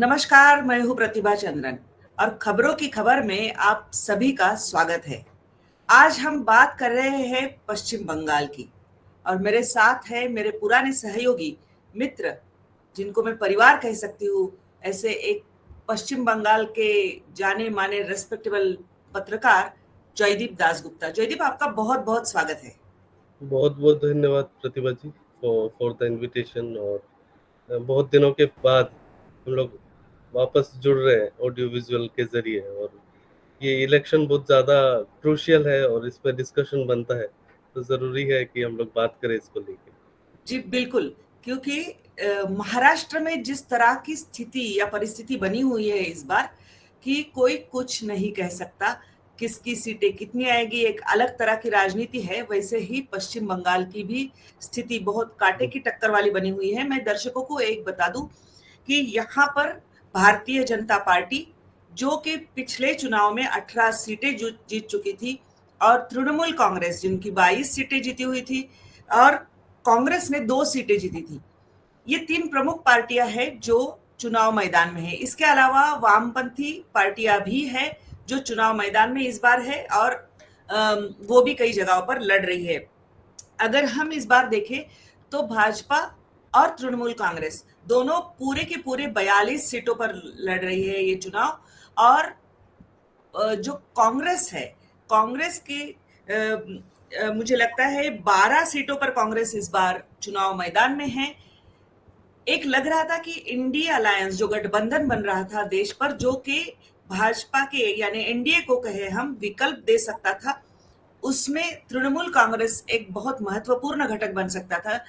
नमस्कार, मैं हूँ प्रतिभा चंद्रन और खबरों की खबर में आप सभी का स्वागत है। आज हम बात कर रहे हैं पश्चिम बंगाल की और मेरे साथ है मेरे पुराने सहयोगी मित्र, जिनको मैं परिवार कह सकती हूँ। ऐसे एक पश्चिम बंगाल के जाने माने रेस्पेक्टेबल पत्रकार जयदीप दासगुप्ता। जयदीप, आपका बहुत बहुत स्वागत है। बहुत बहुत धन्यवाद प्रतिभा जी फॉर द इनविटेशन। और बहुत दिनों के बाद हम लोग वापस जुड़ रहे हैं ऑडियो विजुअल के जरिए। और ये इलेक्शन बहुत ज़्यादा क्रूशियल है और इस पर डिस्कशन बनता है, तो ज़रूरी है कि हम लोग बात करें इसको लेके। जी बिल्कुल, क्योंकि महाराष्ट्र में जिस तरह की स्थिति या परिस्थिति बनी हुई है इस बार, कि कोई कुछ नहीं कह सकता, किसकी सीटें कितनी आएगी, एक अलग तरह की राजनीति है। वैसे ही पश्चिम बंगाल की भी स्थिति बहुत कांटे की टक्कर वाली बनी हुई है। मैं दर्शकों को एक बता दूं कि यहाँ पर भारतीय जनता पार्टी, जो कि पिछले चुनाव में 18 सीटें जीत चुकी थी, और तृणमूल कांग्रेस जिनकी 22 सीटें जीती हुई थी, और कांग्रेस ने 2 सीटें जीती थी। ये 3 प्रमुख पार्टियां हैं जो चुनाव मैदान में है। इसके अलावा वामपंथी पार्टियां भी है जो चुनाव मैदान में इस बार है, और वो भी कई जगहों पर लड़ रही है। अगर हम इस बार देखें तो भाजपा और तृणमूल कांग्रेस दोनों पूरे के पूरे 42 सीटों पर लड़ रही है ये चुनाव। और जो कांग्रेस है, कांग्रेस के मुझे लगता है 12 सीटों पर कांग्रेस इस बार चुनाव मैदान में है। एक लग रहा था कि इंडिया अलायंस, जो गठबंधन बन रहा था देश पर, जो कि भाजपा के यानी एनडीए को कहे हम विकल्प दे सकता था, उसमें तृणमूल कांग्रेस एक बहुत महत्वपूर्ण घटक बन सकता था।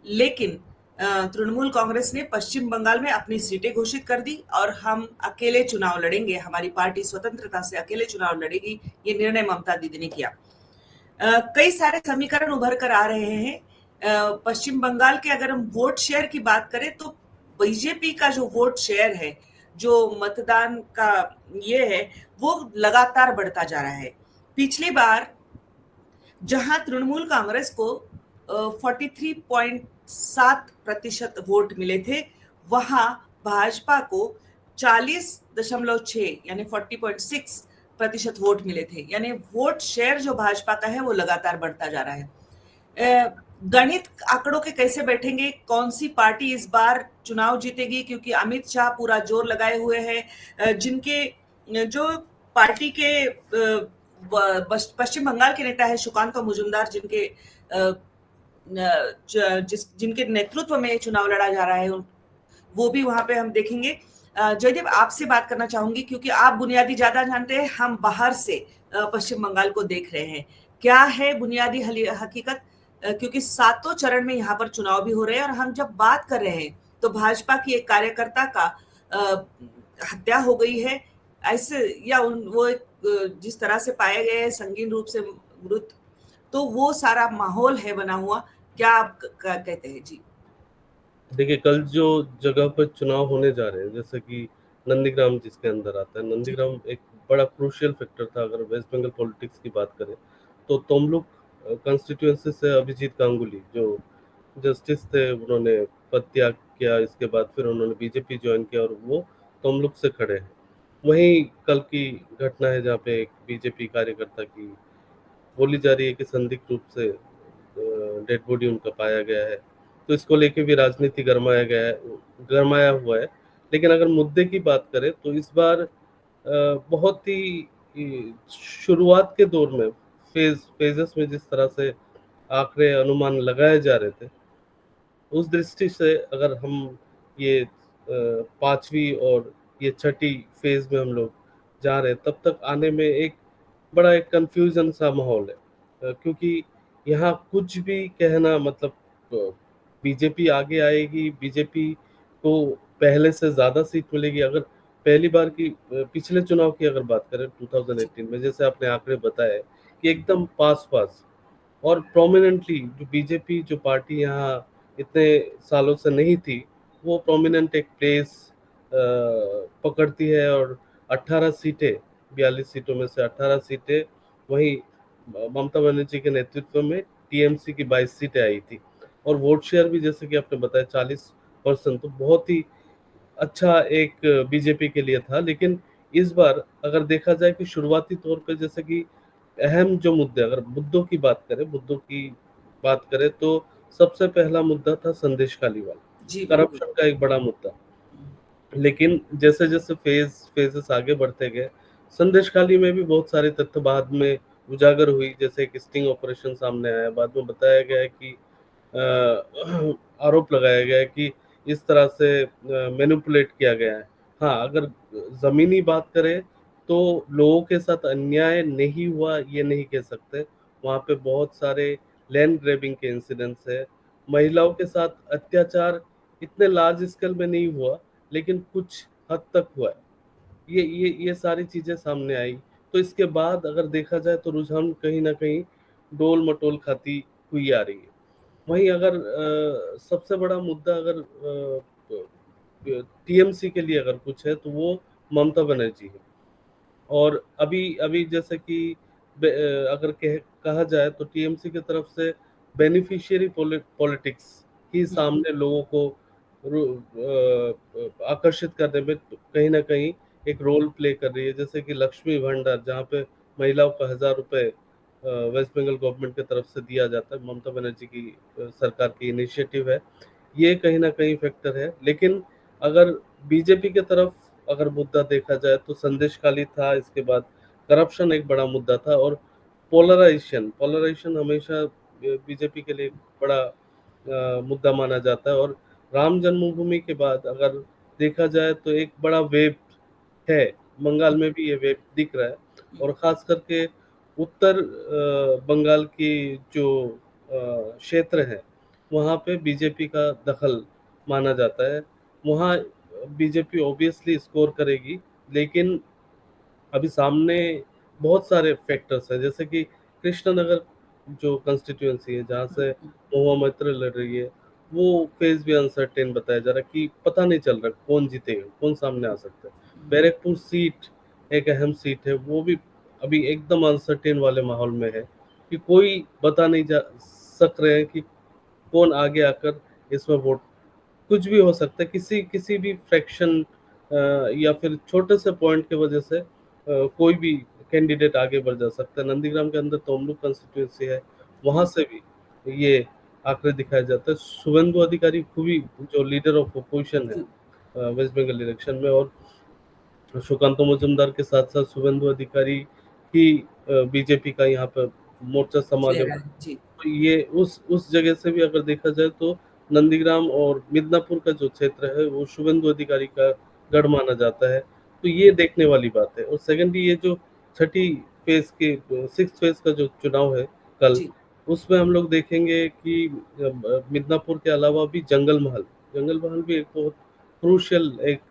लेकिन तृणमूल कांग्रेस ने पश्चिम बंगाल में अपनी सीटें घोषित कर दी और हम अकेले चुनाव लड़ेंगे, हमारी पार्टी स्वतंत्रता से अकेले चुनाव लड़ेगी, ये निर्णय ममता दीदी ने किया। कई सारे समीकरण उभर कर आ रहे हैं। पश्चिम बंगाल के अगर हम वोट शेयर की बात करें तो बीजेपी का जो वोट शेयर है, जो मतदान का ये है, वो लगातार बढ़ता जा रहा है। पिछली बार जहां तृणमूल कांग्रेस को 43.7% वोट मिले थे, वहां भाजपा को 40.6 यानी 40.6% वोट मिले थे। यानी वोट शेयर जो भाजपा का है वो लगातार बढ़ता जा रहा है। गणित आंकड़ों के कैसे बैठेंगे, कौन सी पार्टी इस बार चुनाव जीतेगी, क्योंकि अमित शाह पूरा जोर लगाए हुए हैं। जिनके जो पार्टी के पश्चिम बंगाल के नेता है सुकांत मुजुमदार, जिनके नेतृत्व में चुनाव लड़ा जा रहा है, वो भी वहां पे हम देखेंगे। जयदेव, आपसे बात करना चाहूंगी क्योंकि आप बुनियादी ज्यादा जानते हैं, हम बाहर से पश्चिम बंगाल को देख रहे हैं। क्या है बुनियादी हकीकत, क्योंकि 7 चरण में यहाँ पर चुनाव भी हो रहे हैं, और हम जब बात कर रहे हैं तो भाजपा की एक कार्यकर्ता का हत्या हो गई है, ऐसे, या वो जिस तरह से पाए गए हैं संगीन रूप से मृत, तो वो सारा माहौल है बना हुआ। क्या आप कहते हैं जी? देखिए, कल जो जगह पर चुनाव होने जा रहे हैं, जैसे कि नंदीग्राम जिसके अंदर आता है, जी नंदीग्राम एक बड़ा क्रूशियल फैक्टर था। अगर वेस्ट बंगाल पॉलिटिक्स की बात करें तो तमलुक कॉन्स्टिट्यूएंसी से अभिजीत गांगुली जो जस्टिस थे, उन्होंने पद त्याग किया। इसके बाद फिर उन्होंने बीजेपी ज्वाइन किया और वो तमलुक से खड़े हैं। वहीं कल की घटना है जहाँ पे एक बीजेपी कार्यकर्ता की बोली जा रही है कि संदिग्ध रूप से डेड बॉडी उनका पाया गया है। तो इसको लेके भी राजनीति गरमाया हुआ है। लेकिन अगर मुद्दे की बात करें तो इस बार बहुत ही शुरुआत के दौर में फेजेस में जिस तरह से आंकड़े अनुमान लगाए जा रहे थे, उस दृष्टि से अगर हम ये पांचवी और ये छठी फेज में हम लोग जा रहे हैं, तब तक आने में एक बड़ा एक कंफ्यूजन सा माहौल है। क्योंकि यहाँ कुछ भी कहना मतलब बीजेपी आगे आएगी, बीजेपी को पहले से ज्यादा सीट मिलेगी। अगर पहली बार की पिछले चुनाव की अगर बात करें 2018 में, जैसे आपने आंकड़े बताए कि एकदम पास पास और प्रोमिनेंटली जो बीजेपी जो पार्टी यहाँ इतने सालों से नहीं थी, वो प्रोमिनेंट एक प्लेस पकड़ती है। और 18 सीटें, 42 सीटों में से 18 सीटें वहीं ममता बनर्जी के नेतृत्व में टीएमसी की 22 सीटें आई थी। और वोट शेयर भी जैसे कि आपने बताया 40%, तो बहुत ही अच्छा एक बीजेपी के लिए था, लेकिन इस बार अगर देखा जाए कि शुरुआती तौर पे जैसे कि अहम जो मुद्दे, अगर मुद्दों की बात करें तो सबसे पहला मुद्दा था संदेश खालीवाल, जी बिल्कुल। करप्शन का एक बड़ा मुद्दा। लेकिन जैसे जैसे फेजेस आगे बढ़ते गए, संदेश खाली में भी बहुत सारे तथ्य बाद में उजागर हुई, जैसे एक स्टिंग ऑपरेशन सामने आया, बाद में बताया गया है कि आरोप लगाया गया है कि इस तरह से मैनिपुलेट किया गया है। हाँ, अगर जमीनी बात करें तो लोगों के साथ अन्याय नहीं हुआ ये नहीं कह सकते। वहाँ पे बहुत सारे लैंड ग्रैबिंग के इंसिडेंट्स है, महिलाओं के साथ अत्याचार इतने लार्ज स्केल में नहीं हुआ, लेकिन कुछ हद तक हुआ है। ये सारी चीजें सामने आई। तो इसके बाद अगर देखा जाए तो रुझान कहीं ना कहीं डोल मटोल खाती हुई आ रही है। वहीं अगर सबसे बड़ा मुद्दा अगर टीएमसी के लिए अगर कुछ है तो वो ममता बनर्जी है। और अभी अभी जैसे कि अगर कहा जाए तो टीएमसी की तरफ से बेनिफिशियरी पॉलिटिक्स ही सामने लोगों को आकर्षित करने में कहीं ना कहीं एक रोल प्ले कर रही है। जैसे कि लक्ष्मी भंडार, जहाँ पे महिलाओं को 1,000 रुपए वेस्ट बंगाल गवर्नमेंट की तरफ से दिया जाता है, ममता बनर्जी की सरकार की इनिशिएटिव है। ये कहीं ना कहीं फैक्टर है। लेकिन अगर बीजेपी की तरफ अगर मुद्दा देखा जाए तो संदेश खाली था, इसके बाद करप्शन एक बड़ा मुद्दा था, और पोलराइजेशन पोलराइजेशन हमेशा बीजेपी के लिए एक बड़ा मुद्दा माना जाता है। और राम जन्मभूमि के बाद अगर देखा जाए तो एक बड़ा वेव है, बंगाल में भी ये वेव दिख रहा है। और खास करके उत्तर बंगाल की जो क्षेत्र है वहाँ पे बीजेपी का दखल माना जाता है। वहाँ बीजेपी ऑब्वियसली स्कोर करेगी, लेकिन अभी सामने बहुत सारे फैक्टर्स हैं, जैसे कि कृष्णनगर जो कंस्टिट्यूएंसी है जहाँ से महुआ मैत्री लड़ रही है, वो फेज भी अनसर्टेन बताया जा रहा है कि पता नहीं चल रहा कौन जीतेगा, कौन सामने आ सकता है। बैरकपुर सीट एक अहम सीट है, वो भी अभी एकदम अनसर्टेन वाले माहौल में है कि कोई बता नहीं जा सक रहे हैं कि कौन आगे आकर इसमें वोट, कुछ भी हो सकता है, किसी किसी भी फ्रैक्शन या फिर छोटे से पॉइंट की वजह से कोई भी कैंडिडेट आगे बढ़ जा सकता है। नंदीग्राम के अंदर तोमलुक कंस्टिट्यूंसी है, वहां से भी ये आंकड़े दिखाया जाता है। शुभेंदु अधिकारी खूबी जो लीडर ऑफ अपोजिशन है वेस्ट बंगाल इलेक्शन में, और सुकांत मुजुमदार के साथ साथ शुभेंदु अधिकारी ही बीजेपी का यहाँ पर मोर्चा संभाले हुए। जी तो ये उस जगह से भी अगर देखा जाए तो नंदीग्राम और मिदनापुर का जो क्षेत्र है वो शुभेंदु अधिकारी का गढ़ माना जाता है। तो ये देखने वाली बात है। और सेकेंडली ये जो छठी फेज के 6th फेज का जो चुनाव है कल, जी उसमें हम लोग देखेंगे कि मिदनापुर के अलावा भी जंगल महल भी एक बहुत क्रूशियल एक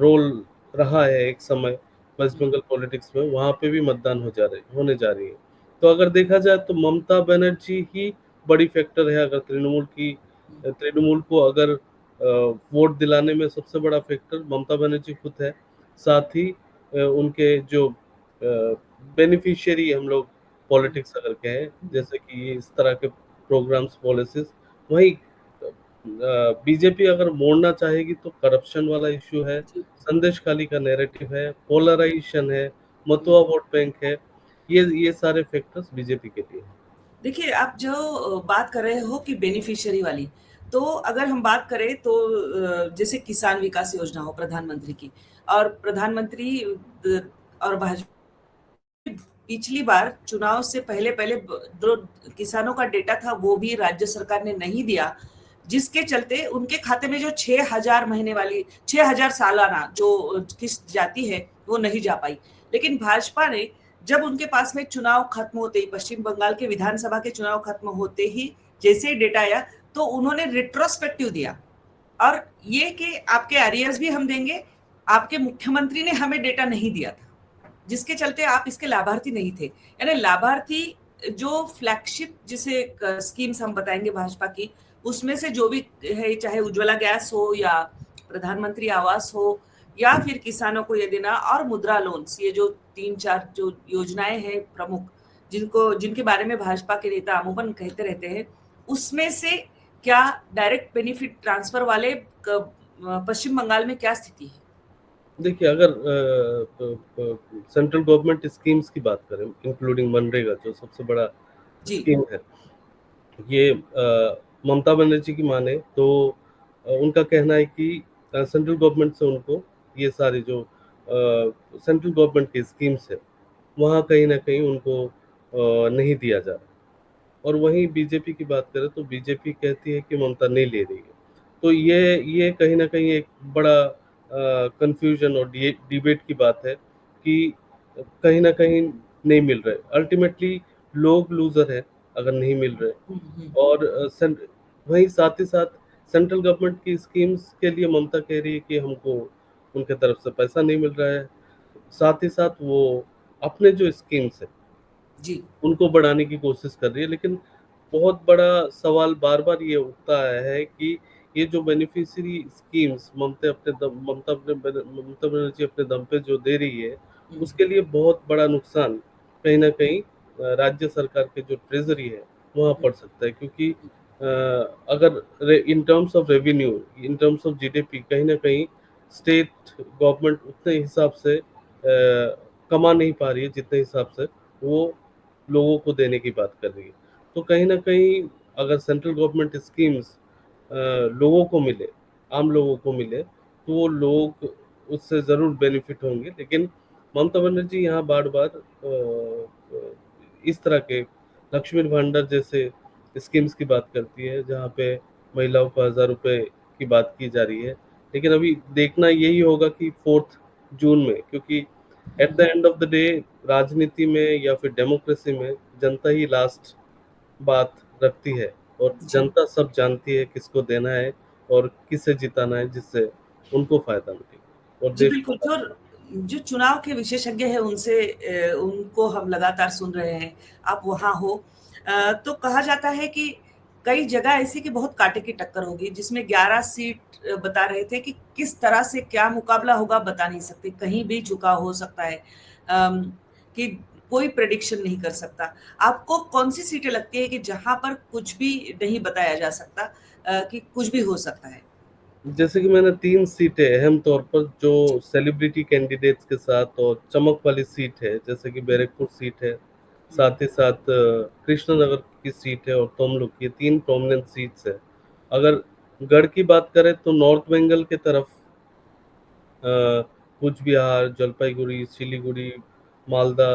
रोल रहा है एक समय वेस्ट बंगाल पॉलिटिक्स में। वहां पे भी मतदान होने जा रही है। तो अगर देखा जाए तो ममता बनर्जी ही बड़ी फैक्टर है। अगर तृणमूल को अगर वोट दिलाने में सबसे बड़ा फैक्टर ममता बनर्जी खुद है। साथ ही उनके जो बेनिफिशियरी हम लोग पॉलिटिक्स अगर कहें, जैसे कि ये इस तरह के प्रोग्राम्स पॉलिसीज, वही बीजेपी अगर मोड़ना चाहेगी तो करप्शन वाला इश्यू है, जी। संदेश खाली का नैरेटिव है, पोलराइजेशन है, मतुआ वोट बैंक है। ये सारे फैक्टर्स बीजेपी के लिए हैं। देखिए, आप जो बात कर रहे हो कि बेनिफिशियरी वाली, तो अगर हम बात करें तो जैसे किसान विकास योजना हो प्रधानमंत्री की, और प्रधानमंत्री और भाजपा पिछली बार चुनाव से पहले पहले जो किसानों का डेटा था वो भी राज्य सरकार ने नहीं दिया, जिसके चलते उनके खाते में जो 6,000 महीने वाली 6,000 सालाना जो किस्त जाती है वो नहीं जा पाई। लेकिन भाजपा ने जब उनके पास में चुनाव खत्म होते ही, पश्चिम बंगाल के विधानसभा के चुनाव खत्म होते ही जैसे ही डेटा आया, तो उन्होंने रिट्रोस्पेक्टिव दिया और ये कि आपके एरियर्स भी हम देंगे, आपके मुख्यमंत्री ने हमें डेटा नहीं दिया था, जिसके चलते आप इसके लाभार्थी नहीं थे। यानी लाभार्थी जो फ्लैगशिप जिसे स्कीम्स हम बताएंगे भाजपा की, उसमें से जो भी है, चाहे उज्ज्वला गैस हो या प्रधानमंत्री आवास हो या फिर किसानों को ये देना और मुद्रा लोन्स, ये जो 3-4 जो योजनाएं हैं प्रमुख, जिनके बारे में भाजपा के नेता अमूमन कहते रहते हैं, उसमें से क्या डायरेक्ट बेनिफिट ट्रांसफर वाले पश्चिम बंगाल में क्या स्थिति है? देखिए, अगर सेंट्रल गवर्नमेंट स्कीम्स की बात करें, इंक्लूडिंग मनरेगा जो सबसे बड़ा जी। स्कीम है, ये ममता बनर्जी की माने तो उनका कहना है कि सेंट्रल गवर्नमेंट से उनको ये सारी जो सेंट्रल गवर्नमेंट की स्कीम्स है वहाँ कहीं ना कहीं उनको नहीं दिया जा रहा। और वहीं बीजेपी की बात करें तो बीजेपी कहती है कि ममता नहीं ले रही है। तो ये कहीं ना कहीं एक बड़ा कंफ्यूजन और डिबेट की बात है कि कहीं ना कहीं नहीं मिल रहे, अल्टीमेटली लोग लूजर है अगर नहीं मिल रहे। हम्म। और वहीं साथ ही साथ सेंट्रल गवर्नमेंट की स्कीम्स के लिए ममता कह रही है कि हमको उनके तरफ से पैसा नहीं मिल रहा है। साथ ही साथ वो अपने जो स्कीम्स है जी। उनको बढ़ाने की कोशिश कर रही है, लेकिन बहुत बड़ा सवाल बार बार ये उठता आया है कि ये जो बेनिफिशियरी स्कीम्स ममता बनर्जी अपने दम पे जो दे रही है हम्म। उसके लिए बहुत बड़ा नुकसान कहीं ना कहीं राज्य सरकार के जो ट्रेजरी है वहाँ पड़ सकता है, क्योंकि अगर in terms of revenue, in terms of GDP कहीं ना कहीं स्टेट गवर्नमेंट उतने हिसाब से कमा नहीं पा रही है जितने हिसाब से वो लोगों को देने की बात कर रही है। तो कहीं ना कहीं अगर सेंट्रल गवर्नमेंट स्कीम्स लोगों को मिले, आम लोगों को मिले, तो वो लोग उससे ज़रूर बेनिफिट होंगे। लेकिन ममता बनर्जी यहाँ बार बार इस तरह के लक्ष्मी भांडार जैसे स्कीम्स की बात करती है जहाँ पे महिलाओं को 1,000 रुपए की बात की जा रही है। लेकिन अभी देखना यही होगा कि 4 जून में, क्योंकि at the end of the day राजनीति में या फिर डेमोक्रेसी में जनता ही लास्ट बात रखती है, और जी। जनता सब जानती है किसको देना है और किसे जिताना है जिससे उनको फायदा मिले और जी, देश को बिल्कुल। जो फायदा जो चुनाव के विशेषज्ञ हैं उनसे उनको हम लगातार सुन रहे हैं, आप वहाँ हो। तो कहा जाता है कि कई जगह ऐसी कि बहुत कांटे की टक्कर होगी, जिसमें 11 सीट बता रहे थे कि किस तरह से क्या मुकाबला होगा बता नहीं सकते, कहीं भी झुकाव हो सकता है। कि कोई प्रेडिक्शन नहीं कर सकता। आपको कौन-सी सीटें लगती है कि जहाँ पर कुछ भी नहीं बताया जा सकता, कि कुछ भी हो सकता है? जैसे कि मैंने 3 सीटें अहम तौर पर जो सेलिब्रिटी कैंडिडेट्स के साथ और चमक वाली सीट है, जैसे कि हुँ, बैरकपुर सीट है, हुँ, साथ ही साथ कृष्णनगर की सीट है और तमलुक, ये 3 प्रोमिनेंट सीट्स है। अगर गढ़ की बात करें तो नॉर्थ बंगाल की तरफ कूच बिहार, जलपाईगुड़ी, सिलीगुड़ी, मालदा,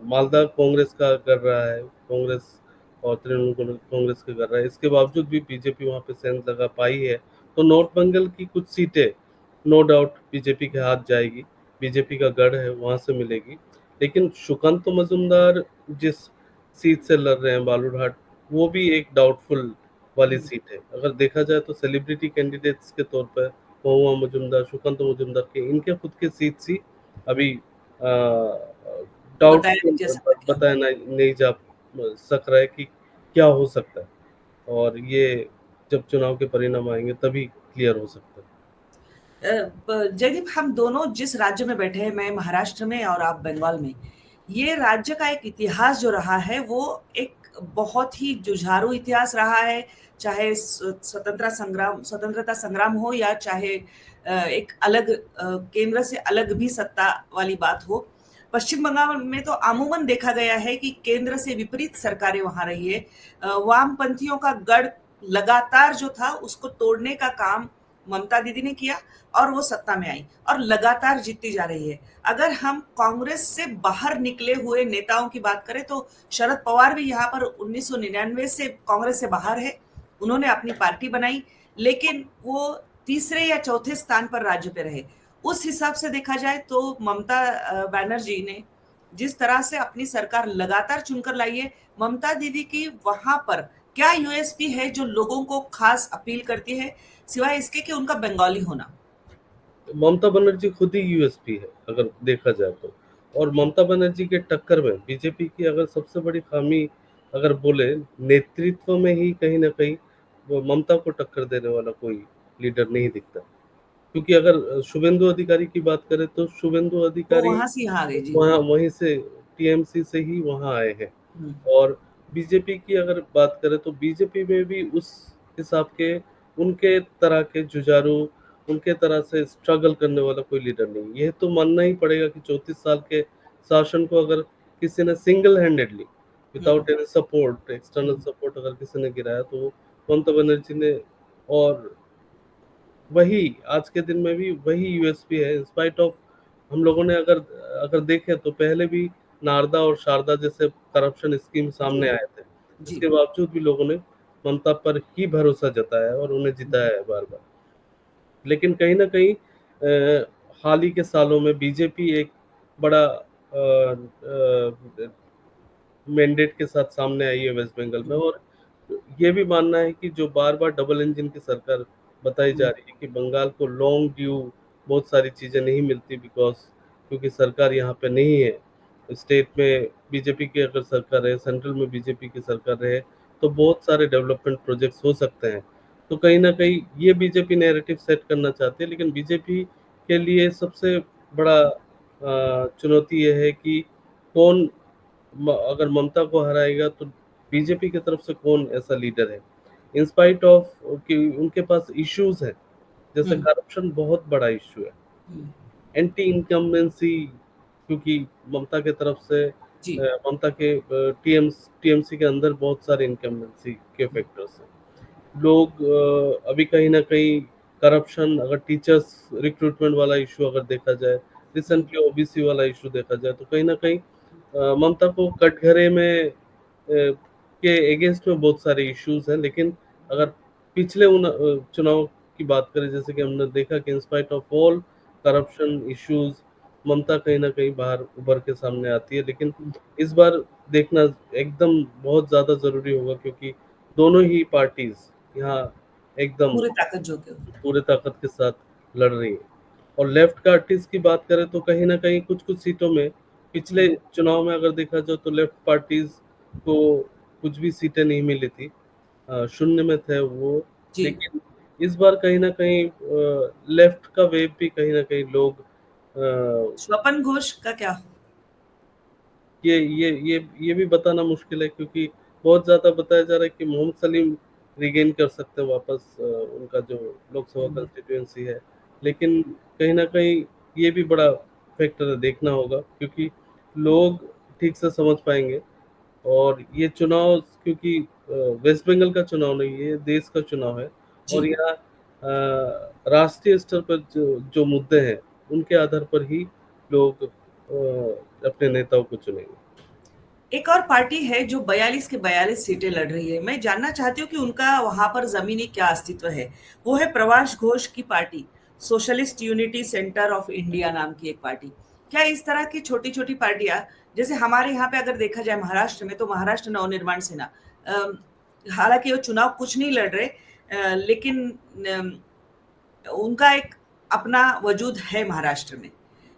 मालदा कांग्रेस का कर रहा है, कांग्रेस और तृणमूल कांग्रेस का कर रहा है। इसके बावजूद भी बीजेपी वहाँ पे सेंध लगा पाई है। तो नॉर्थ बंगाल की कुछ सीटें नो डाउट बीजेपी के हाथ जाएगी, बीजेपी का गढ़ है वहाँ से मिलेगी। लेकिन सुकांत मजूमदार जिस सीट से लड़ रहे हैं बालूरघाट, वो भी एक डाउटफुल वाली हुँ। सीट है। अगर देखा जाए तो सेलिब्रिटी कैंडिडेट्स के तौर पर महुआ मजुमदार, सुकांत मजुमदार के इनके खुद के सीट्स ही अभी बताया नहीं डाउटफुल जा सकता क्या बताया होगा। नहीं जा सक रहा है कि क्या हो सकता है, और ये जब चुनाव के परिणाम आएंगे तभी क्लियर हो सकता है। जयदीप, हम दोनों जिस राज्य में बैठे हैं, मैं महाराष्ट्र में और आप बंगाल में, ये राज्य का एक इतिहास जो रहा है वो एक बहुत ही जुझारू इतिहास रहा है। चाहे स्वतंत्रता संग्राम हो या चाहे एक अलग केंद्र से अलग भी सत्ता वाली बात हो। पश्चिम बंगाल में तो अमूमन देखा गया है कि केंद्र से विपरीत सरकारें वहां रही है। वामपंथियों का गढ़ लगातार जो था उसको तोड़ने का काम ममता दीदी ने किया और वो सत्ता में आई और लगातार जीतती जा रही है। अगर हम कांग्रेस से बाहर निकले हुए नेताओं की बात करें तो शरद पवार भी यहाँ पर 1999 से कांग्रेस से बाहर है। उन्होंने अपनी पार्टी बनाई, लेकिन वो तीसरे या चौथे स्थान पर राज्य पे रहे। उस हिसाब से देखा जाए तो ममता बनर्जी ने जिस तरह से अपनी सरकार लगातार चुनकर लाई है, ममता दीदी की वहां पर क्या यूएसपी है जो लोगों को खास अपील करती है, सिवाय इसके कि उनका बंगाली होना? ममता बनर्जी खुद ही यूएसपी है अगर देखा जाए तो। और ममता बनर्जी के टक्कर में बीजेपी की अगर सबसे बड़ी खामी अगर बोले, नेतृत्व में ही कहीं ना कहीं वो ममता को टक्कर देने वाला कोई लीडर नहीं दिखता। क्योंकि अगर शुभेंदु अधिकारी की बात करें तो शुभेंदु वो अधिकारी वहां से यहाँ आ गई जी। वहाँ वहीं से टीएमसी से ही वहाँ आए हैं। हम्म। और बीजेपी की अगर बात करें तो बीजेपी में भी उस हिसाब के उनके तरह के जुझारू उनके तरह से स्ट्रगल करने वाला कोई लीडर नहीं। यह तो मानना ही पड़ेगा कि 34 साल के शासन को अगर किसी ने single handedly hmm, without any support, external support अगर किसी ने गिराया तो वो ममता बनर्जी ने। और वही आज के दिन में भी वही यूएसपी है, इंस्पाइट ऑफ हम लोगों ने अगर अगर देखें तो पहले भी नारदा और शारदा जैसे करप्शन स्कीम जी सामने आए थे, जी। इसके बावजूद भी लोगों ने ममता पर ही भरोसा जताया और उन्हें जिताया है बार बार। लेकिन कहीं ना कहीं हाल ही के सालों में बीजेपी एक बड़ा मैंडेट के साथ सामने आई है वेस्ट बंगाल में। और ये भी मानना है कि जो बार बार डबल इंजन की सरकार बताई जा रही है कि बंगाल को लॉन्ग ड्यू बहुत सारी चीजें नहीं मिलती, बिकॉज क्योंकि सरकार यहाँ पे नहीं है। स्टेट में बीजेपी की अगर सरकार है, सेंट्रल में बीजेपी की सरकार रहे, तो बहुत सारे डेवलपमेंट प्रोजेक्ट्स हो सकते हैं। तो कहीं ना कहीं ये बीजेपी नैरेटिव सेट करना चाहती है, लेकिन बीजेपी के लिए सबसे बड़ा चुनौती ये है कि कौन अगर ममता को हराएगा तो बीजेपी की तरफ से कौन ऐसा लीडर है, इंस्पाइट ऑफ कि उनके पास इश्यूज है। जैसे हम्म, करप्शन बहुत बड़ा इशू है, हम्म, एंटी इनकम्बेंसी, क्योंकि ममता के तरफ से जी ममता के टीएमसी के अंदर बहुत सारे इनकम्बेंसी के फैक्टर्स हैं। लोग अभी कहीं ना कहीं करप्शन, अगर टीचर्स रिक्रूटमेंट वाला इशू अगर देखा जाए, हम्म, रिसेंटली ओबीसी वाला इशू देखा जाए, तो कहीं ना कहीं ममता को कटघरे में के अगेंस्ट में बहुत सारे इश्यूज हैं। लेकिन अगर पिछले उन चुनाव की बात करें, जैसे कि हमने देखा कि inspite of all corruption issues Mamata कहीं ना कहीं बाहर उभर के सामने आती है। लेकिन इस बार देखना एकदम बहुत ज्यादा जरूरी होगा, क्योंकि दोनों ही पार्टीज यहाँ एकदम पूरी ताकत झोंके। पूरे ताकत के साथ लड़ रही है। और लेफ्ट पार्टीज की बात करें तो कहीं ना कहीं कुछ कुछ सीटों में पिछले हम्म, चुनाव में अगर देखा जाए तो लेफ्ट पार्टीज को कुछ भी सीटें नहीं मिली थी, शून्य में थे वो। जी। लेकिन इस बार कहीं ना कहीं लेफ्ट का वेव भी कहीं ना कहीं लोग स्वपन घोष का क्या? ये भी बताना मुश्किल है, क्योंकि बहुत ज्यादा बताया जा रहा है कि मोहम्मद सलीम रिगेन कर सकते हैं वापस उनका जो लोकसभा कंस्टिट्यूएंसी है। लेकिन कहीं ना कहीं ये भी बड़ा फैक्टर है, देखना होगा, क्योंकि लोग ठीक से समझ पाएंगे। और ये चुनाव क्योंकि वेस्ट बंगाल का चुनाव नहीं है, ये देश का चुनाव है। और जी। यहाँ राष्ट्रीय स्तर पर जो मुद्दे हैं उनके आधार पर ही लोग अपने नेताओं को चुनेंगे। एक और पार्टी है जो 42 के 42 सीटें लड़ रही है। मैं जानना चाहती हूँ कि उनका वहां पर जमीनी क्या अस्तित्व है। वो है प्रभाष घोष की party, socialist unity centre of India नाम की एक पार्टी। क्या इस तरह की छोटी छोटी पार्टियां, जैसे हमारे यहाँ पे अगर देखा जाए महाराष्ट्र में, तो महाराष्ट्र नवनिर्माण सेना, हालांकि वो चुनाव कुछ नहीं लड़ रहे, लेकिन उनका एक अपना वजूद है महाराष्ट्र में।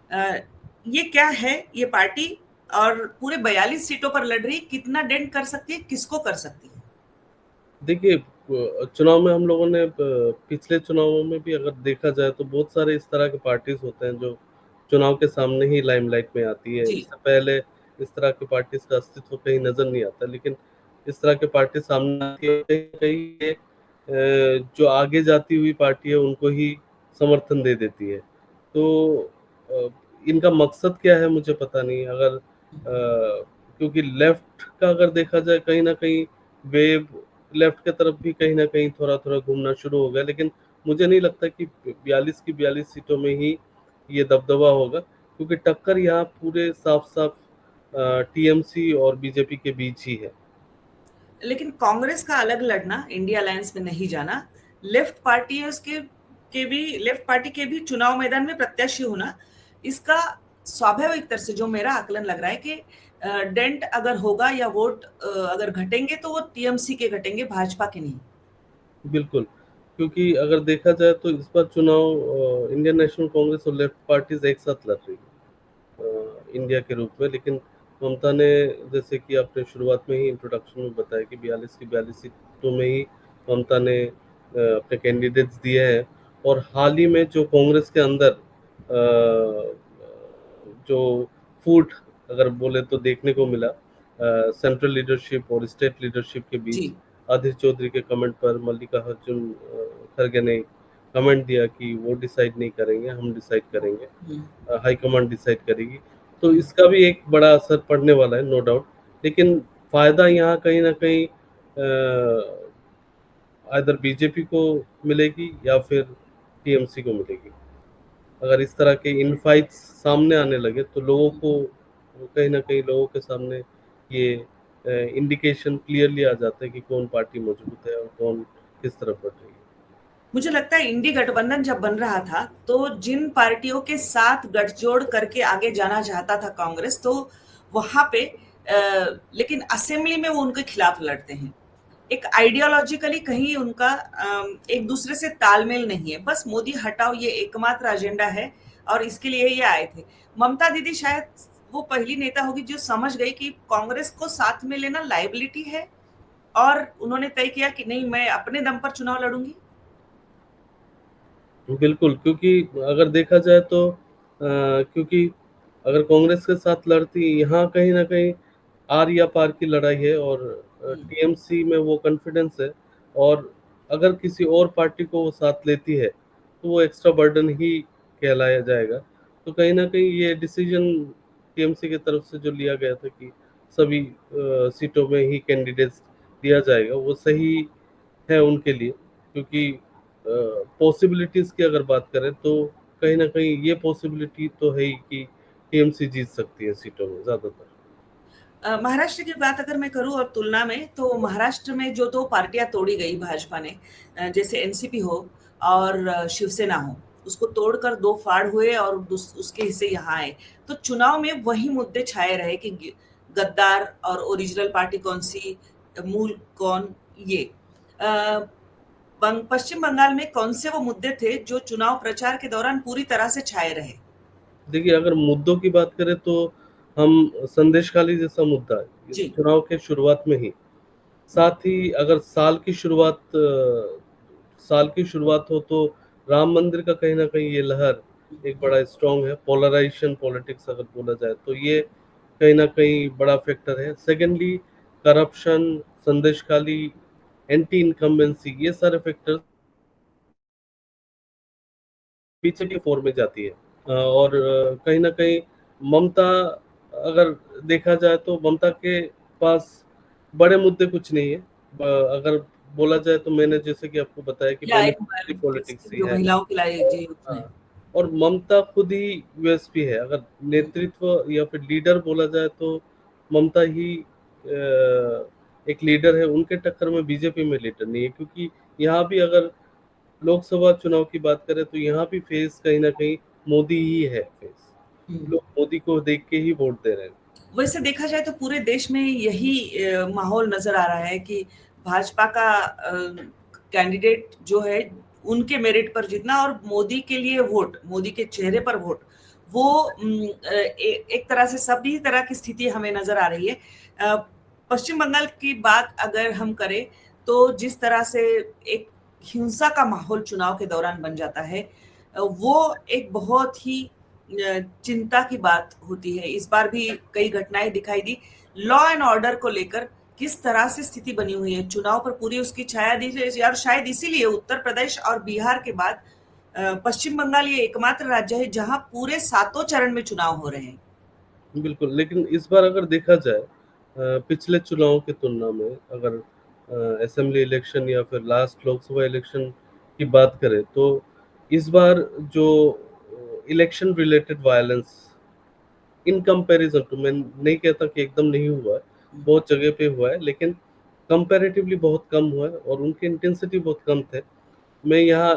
अ, ये क्या है ये पार्टी, और पूरे 42 सीटों पर लड़ रही, कितना डेंट कर सकती है, किसको कर सकती है? देखिए, चुनाव में हम लोगों ने पिछले चुनावों में भी अगर देखा जाए तो बहुत सारे इस तरह के पार्टीज होते हैं जो चुनाव के सामने ही लाइमलाइट में आती है। जी इससे पहले इस तरह के पार्टीज का अस्तित्व कहीं नजर नहीं आता, लेकिन इस तरह के पार्टी सामने आती है। कहीं कहीं ये जो आगे जाती हुई पार्टी है उनको ही समर्थन दे देती है। तो अ, इनका मकसद क्या है मुझे पता नहीं। अगर क्योंकि लेफ्ट का अगर देखा जाए, कहीं ना कहीं वेव लेफ्ट के तरफ भी कहीं ना कहीं थोड़ा थोड़ा घूमना शुरू हो गया। लेकिन मुझे नहीं लगता कि 42 की 42 सीटों में ही ये दबदबा होगा, क्योंकि टक्कर यहाँ पूरे साफ साफ टीएमसी और बीजेपी के बीच ही है। लेकिन कांग्रेस का अलग लड़ना, इंडिया अलायंस में नहीं जाना, लेफ्ट पार्टियों के भी, लेफ्ट पार्टी के भी चुनाव मैदान में प्रत्याशी होना, इसका स्वाभाविक तरह से जो मेरा आकलन लग रहा है कि डेंट अगर होगा या वोट अगर घटेंगे तो वो टीएमसी के घटेंगे, भाजपा के नहीं। बिल्कुल, क्योंकि अगर देखा जाए तो इस बार चुनाव इंडियन नेशनल कांग्रेस और लेफ्ट पार्टीज एक साथ लड़ रही है इंडिया के रूप में। लेकिन ममता ने, जैसे कि आपने शुरुआत में ही इंट्रोडक्शन में बताया कि 42 की 42 सीटों में ही ममता ने अपने कैंडिडेट्स दिए हैं। और हाल ही में जो कांग्रेस के अंदर जो फूट अगर बोले तो देखने को मिला सेंट्रल लीडरशिप और स्टेट लीडरशिप के जी बीच, आदित्य चौधरी के कमेंट पर मल्लिकार्जुन खड़गे ने कमेंट दिया कि वो डिसाइड नहीं करेंगे, हम डिसाइड करेंगे, हाई कमांड डिसाइड करेगी। तो इसका भी एक बड़ा असर पड़ने वाला है, नो डाउट। लेकिन फायदा यहाँ कहीं ना कहीं इधर बीजेपी को मिलेगी या फिर टीएमसी को मिलेगी। अगर इस तरह के इनफाइट्स सामने आने लगे तो लोगों को कहीं ना कहीं लोगों के सामने ये इंडिकेशन क्लियरली आ जाता है कि कौन पार्टी मजबूत है और कौन किस तरफ बढ़ रही है। मुझे लगता है इंडी गठबंधन जब बन रहा था तो जिन पार्टियों के साथ गठजोड़ करके आगे जाना चाहता था कांग्रेस, तो वहां पे लेकिन असेंबली में वो उनके खिलाफ लड़ते हैं। एक आइडियोलॉजिकली कहीं उनका एक दूसरे से तालमेल नहीं है। बस मोदी हटाओ ये एकमात्र एजेंडा है और इसके लिए ये आए थे। ममता दीदी शायद वो पहली नेता होगी जो समझ गई कि कांग्रेस को साथ में लेना लायबिलिटी है, और उन्होंने तय किया कि नहीं, मैं अपने दम पर चुनाव लड़ूंगी। बिल्कुल, क्योंकि अगर देखा जाए तो क्योंकि अगर कांग्रेस के साथ लड़ती, यहाँ कहीं ना कहीं आर या पार की लड़ाई है, और टीएमसी में वो कॉन्फिडेंस है। और अगर किसी और पार्टी को वो साथ लेती है तो वो एक्स्ट्रा बर्डन ही कहलाया जाएगा। तो कहीं ना कहीं ये डिसीजन टीएमसी की तरफ से जो लिया गया था कि सभी सीटों में ही कैंडिडेट्स दिया जाएगा, वो सही है उनके लिए। क्योंकि पॉसिबिलिटीज की अगर बात करें तो कहीं ना कहीं ये पॉसिबिलिटी तो है ही कि टीएमसी जीत सकती है सीटों में ज्यादातर। महाराष्ट्र की बात अगर मैं करूं और तुलना में, तो महाराष्ट्र में जो दो पार्टियां तोड़ी गई भाजपा ने, जैसे एनसीपी हो और शिवसेना हो, उसको तोड़कर दो फाड़ हुए और उसके हिस्से यहाँ आए। तो चुनाव में वही मुद्दे छाए रहे कि गद्दार और ओरिजिनल पार्टी कौन सी, मूल कौन, ये पश्चिम बंगाल में कौन से वो मुद्दे थे जो चुनाव प्रचार के दौरान पूरी तरह से छाए रहे? देखिए, अगर मुद्दों की बात करें तो हम संदेशखाली जैसा मुद्दा है जी। चुनाव के शुरुआत में ही। साथ ही अगर साल की शुरुआत हो तो राम मंदिर का कहीं ना कहीं ये लहर एक बड़ा स्ट्रांग है। पोलराइजेशन पॉलिटिक्स अगर बोला जाए तो ये कहीं ना कहीं बड़ा फैक्टर है। Secondly, corruption, Sandeshkhali, anti incumbency, ये सारे फैक्टर्स पीछे की फोर में जाती है। और कहीं ना कहीं ममता, अगर देखा जाए तो ममता के पास बड़े मुद्दे कुछ नहीं है। अगर बोला जाए तो मैंने जैसे कि आपको बताया कि या बेनिफिशियरी पॉलिटिक्स ही जो है। महिलाओं के लिए जी उसमें। हाँ, और ममता खुद ही यूएसपी है। अगर नेतृत्व या फिर लीडर बोला जाए तो ममता ही एक लीडर है। उनके टक्कर में बीजेपी में लीडर नहीं है, क्योंकि यहाँ भी अगर लोकसभा चुनाव की बात करें तो यहाँ भी फेस कहीं ना कहीं मोदी ही है फेस। लोग मोदी को देख के ही वोट दे रहे हैं। वैसे देखा जाए तो पूरे देश में यही माहौल नजर आ रहा है कि भाजपा का कैंडिडेट जो है उनके मेरिट पर जीतना और मोदी के लिए वोट, मोदी के चेहरे पर वोट, वो एक तरह से सभी तरह की स्थिति हमें नजर आ रही है। पश्चिम बंगाल की बात अगर हम करें तो जिस तरह से एक हिंसा का माहौल चुनाव के दौरान बन जाता है, वो एक बहुत ही चिंता की बात होती है। इस बार भी कई घटनाएं दिखाई दी। लॉ एंड ऑर्डर को लेकर किस तरह से स्थिति बनी हुई है, चुनाव पर पूरी उसकी छाया दी है, और शायद इसीलिए उत्तर प्रदेश और बिहार के बाद पश्चिम बंगाल ये एकमात्र राज्य है जहां पूरे सातों चरण में चुनाव हो रहे हैं। बिल्कुल, लेकिन इस बार अगर देखा जाए पिछले चुनाव की तुलना में, अगर असेंबली इलेक्शन या फिर लास्ट लोकसभा इलेक्शन की बात करें तो इस बार जो election related violence in comparison to, मैं नहीं कहता कि एकदम नहीं हुआ है, बहुत जगह पे हुआ है, लेकिन कंपैरेटिवली बहुत कम हुआ है और उनके इंटेंसिटी बहुत कम थे। मैं यहाँ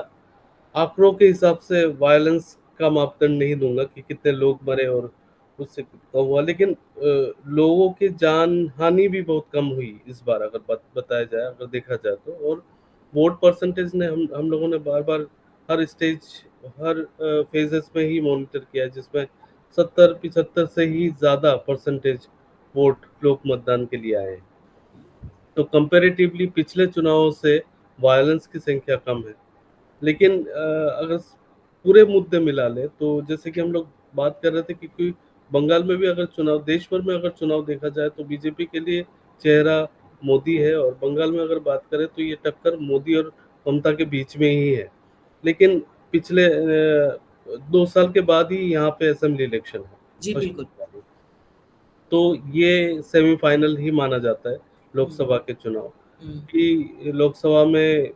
आंकड़ों के हिसाब से वायलेंस का मापदंड नहीं दूंगा कि कितने लोग मरे और उससे कितना हुआ, लेकिन लोगों की जान हानि भी बहुत कम हुई इस बार अगर बताया जाए, अगर देखा जाए तो। और वोट परसेंटेज ने हम लोगों ने बार बार हर स्टेज, हर फेजेस में ही मॉनिटर किया है, जिसमें 70-75 से ही ज्यादा परसेंटेज वोट लोग मतदान के लिए आए हैं। तो कंपैरेटिवली पिछले चुनावों से वायलेंस की संख्या कम है। लेकिन अगर पूरे मुद्दे मिला ले तो जैसे कि हम लोग बात कर रहे थे कि कोई बंगाल में भी अगर चुनाव, देश भर में अगर चुनाव देखा जाए तो बीजेपी के लिए चेहरा मोदी है, और बंगाल में अगर बात करें तो ये टक्कर मोदी और ममता के बीच में ही है। लेकिन पिछले 2 साल के बाद ही यहाँ पे असेंबली इलेक्शन है जी पश्चिम बिल्कुल। बंगाल में। तो ये सेमीफाइनल ही माना जाता है हम्म, लोकसभा के चुनाव हम्म, कि लोकसभा में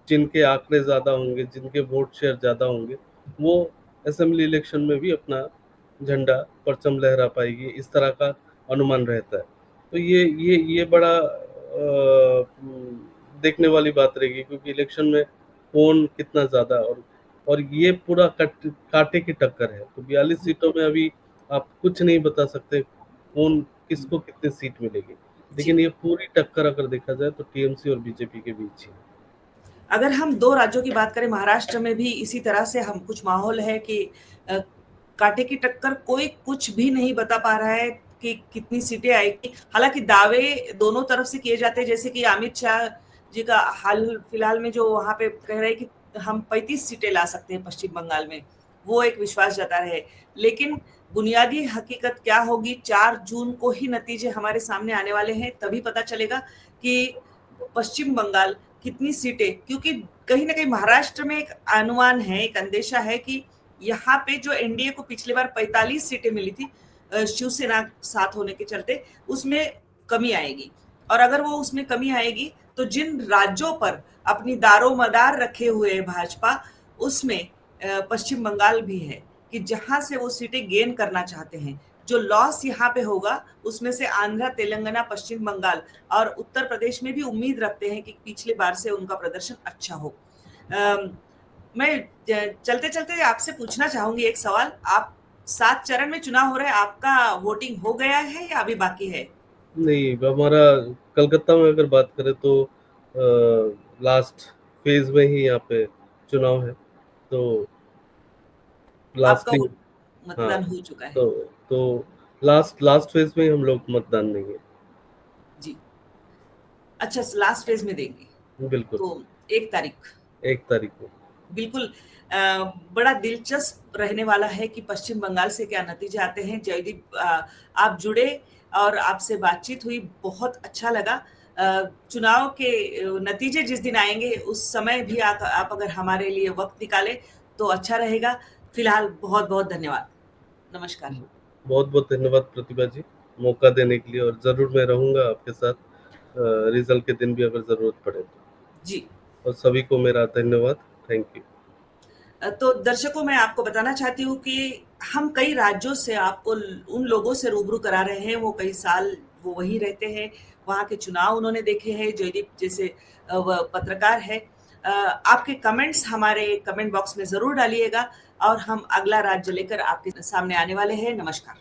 जिनके आंकड़े ज्यादा होंगे, जिनके वोट शेयर ज्यादा होंगे, वो असेंबली इलेक्शन में भी अपना झंडा परचम लहरा पाएगी, इस तरह का अनुमान रहता है। तो ये बड़ा देखने वाली बात रहेगी, क्योंकि इलेक्शन में कौन कितना ज्यादा, और ये पूरा कांटे की टक्कर है। तो 42 सीटों में अभी आप कुछ नहीं बता सकते कौन किसको कितनी सीट मिलेगी, जी। लेकिन ये पूरी टक्कर अगर देखा जाए तो टीएमसी और बीजेपी के बीच ही है। अगर हम 2 राज्यों की बात करें, महाराष्ट्र में भी इसी तरह से हम कुछ माहौल है कि अ, कांटे की टक्कर, कोई कुछ भी नहीं बता पा रहा है कि कितनी सीटें आएगी। हालाँकि दावे दोनों तरफ से किए जाते हैं, जैसे कि अमित शाह जी का हाल-फिलहाल में जो वहाँ पे कह रहे हैं कि हम 35 सीटें ला सकते हैं पश्चिम बंगाल में, वो एक विश्वास जता रहे हैं। लेकिन बुनियादी हकीकत क्या होगी, 4 जून को ही नतीजे हमारे सामने आने वाले हैं, तभी पता चलेगा कि पश्चिम बंगाल कितनी सीटें, क्योंकि कहीं न कहीं महाराष्ट्र में एक अनुमान है, एक अंदेशा है कि यहाँ पे जो एनडीए को पिछली बार 45 सीटें मिली थी शिवसेना साथ होने के चलते, उसमें कमी आएगी। और अगर वो उसमें कमी आएगी, तो जिन राज्यों पर अपनी दारोमदार रखे हुए है भाजपा, उसमें पश्चिम बंगाल भी है कि जहाँ से वो सीटें गेन करना चाहते हैं। जो लॉस यहाँ पे होगा, उसमें से आंध्र, तेलंगाना, पश्चिम बंगाल और उत्तर प्रदेश में भी उम्मीद रखते हैं कि पिछली बार से उनका प्रदर्शन अच्छा हो। अम, मैं चलते-चलते आपसे पूछना चाहूंगी एक सवाल। आप 7 चरण में चुनाव हो रहे हैं, आपका वोटिंग हो गया है या अभी बाकी है? नहीं, हमारा कलकत्ता में अगर बात करें तो लास्ट फेज में ही यहाँ पे चुनाव है, तो आपका लास्ट ही। वो हाँ, मतदान हो चुका है? तो लास्ट लास्ट फेज में ही हम लोग मतदान देंगे। जी। अच्छा, लास्ट फेज में देंगे। बिल्कुल, तो 1 तारीख। 1 तारीख को। बिल्कुल। बड़ा दिलचस्प रहने वाला है कि पश्चिम बंगाल से क्या नतीजे आते हैं। जयदीप, आप जुड़े और आपसे बातचीत हुई, बहुत अच्छा लगा। चुनाव के नतीजे जिस दिन आएँगे, उस समय भी आप अगर हमारे लिए वक़्त निकालें, तो अच्छा रहेगा। फिलहाल बहुत-बहुत धन्यवाद। नमस्कार। बहुत बहुत धन्यवाद प्रतिभा जी, मौका देने के लिए, और जरूर मैं रहूंगा आपके साथ रिजल्ट के दिन भी अगर जरूरत पड़े तो। जी। और सभी को मेरा धन्यवाद। Thank you. तो दर्शकों, मैं आपको बताना चाहती हूँ कि हम कई राज्यों से आपको उन लोगों से रूबरू करा रहे हैं, वो कई साल वो वहीं रहते हैं, वहाँ के चुनाव उन्होंने देखे हैं, जयदीप जैसे व पत्रकार हैं। आपके कमेंट्स हमारे कमेंट बॉक्स में ज़रूर डालिएगा और हम अगला राज्य लेकर आपके सामने आने वाले हैं। नमस्कार।